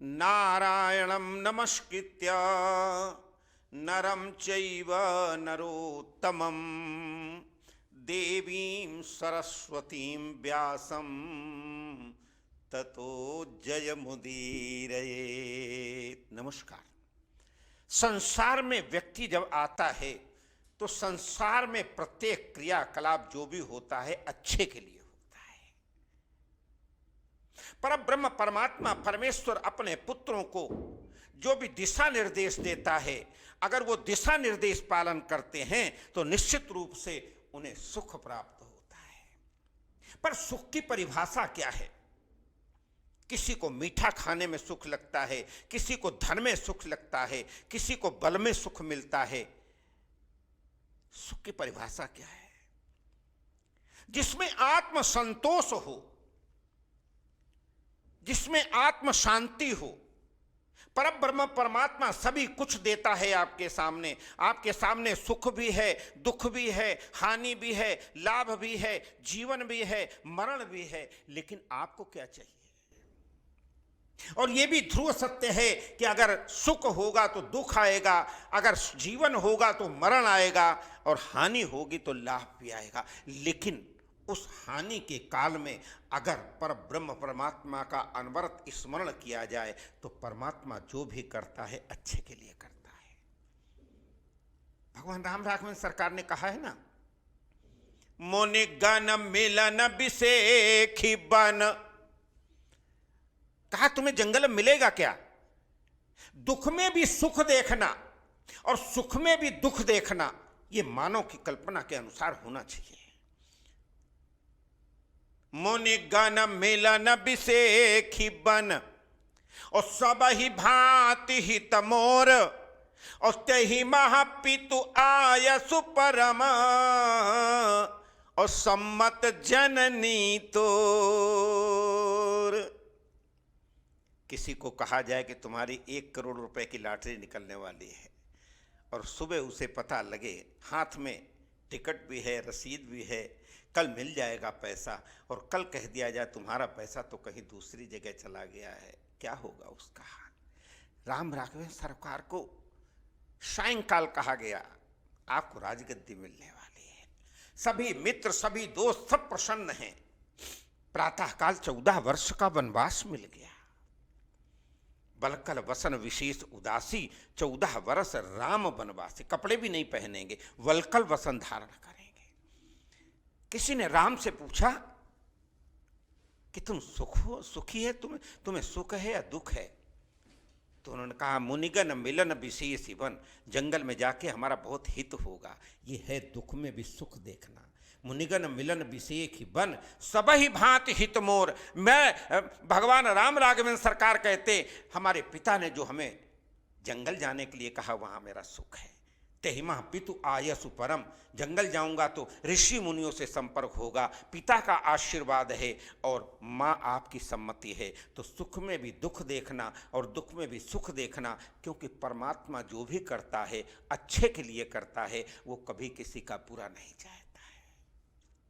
नारायणं नमस्कृत्य नरं चैव नरोत्तमं देवीं सरस्वतीं व्यासं ततो जयमुदीरयेत्। नमस्कार। संसार में व्यक्ति जब आता है तो संसार में प्रत्येक क्रियाकलाप जो भी होता है अच्छे के लिए होता है। परब्रह्म परमात्मा परमेश्वर अपने पुत्रों को जो भी दिशा निर्देश देता है, अगर वो दिशा निर्देश पालन करते हैं तो निश्चित रूप से उन्हें सुख प्राप्त होता है। पर सुख की परिभाषा क्या है? किसी को मीठा खाने में सुख लगता है, किसी को धन में सुख लगता है, किसी को बल में सुख मिलता है। सुख की परिभाषा क्या है? जिसमें आत्म संतोष हो, जिसमें आत्म शांति हो। परब्रह्म परमात्मा सभी कुछ देता है आपके सामने। आपके सामने सुख भी है, दुख भी है, हानि भी है, लाभ भी है, जीवन भी है, मरण भी है। लेकिन आपको क्या चाहिए? और यह भी ध्रुव सत्य है कि अगर सुख होगा तो दुख आएगा, अगर जीवन होगा तो मरण आएगा, और हानि होगी तो लाभ भी आएगा। लेकिन उस हानि के काल में अगर परब्रह्म परमात्मा का अनवरत स्मरण किया जाए तो परमात्मा जो भी करता है अच्छे के लिए करता है। भगवान राम राघवन सरकार ने कहा है ना, मोनि गन मिलन बिसेखी बन। कहा तुम्हें जंगल मिलेगा क्या? दुख में भी सुख देखना और सुख में भी दुख देखना, यह मानव की कल्पना के अनुसार होना चाहिए। मुनि गण मिलन बिसेखी बन, और सब ही भांति हित मोर, और तेहि महापितु आयसु परम, और सम्मत जननी तोर। किसी को कहा जाए कि तुम्हारी 1 करोड़ रुपए की लॉटरी निकलने वाली है, और सुबह उसे पता लगे हाथ में टिकट भी है, रसीद भी है, कल मिल जाएगा पैसा, और कल कह दिया जाए तुम्हारा पैसा तो कहीं दूसरी जगह चला गया है, क्या होगा उसका हाल? राम राघवन सरकार को सायंकाल कहा गया, आपको राजगद्दी मिलने वाली है, सभी मित्र सभी दोस्त सब प्रसन्न हैं। प्रातःकाल 14 वर्ष का वनवास मिल गया। बलकल वसन विशेष उदासी, 14 वर्ष राम वनवासी। कपड़े भी नहीं पहनेंगे, वलकल वसन धारण करेंगे। किसी ने राम से पूछा कि तुम सुखी है, तुम्हें सुख है या दुख है? तो उन्होंने कहा, मुनिगन मिलन विशेष वन। जंगल में जाके हमारा बहुत हित होगा, ये है दुख में भी सुख देखना। मुनिगन मिलन विशेष वन, सब ही भांति हित मोर। मैं भगवान राम राघवन सरकार कहते, हमारे पिता ने जो हमें जंगल जाने के लिए कहा वहां मेरा सुख है। तेहि महापितु आयसु परम, जंगल जाऊंगा तो ऋषि मुनियों से संपर्क होगा, पिता का आशीर्वाद है और माँ आपकी सम्मति है। तो सुख में भी दुख देखना और दुख में भी सुख देखना, क्योंकि परमात्मा जो भी करता है अच्छे के लिए करता है, वो कभी किसी का बुरा नहीं चाहे।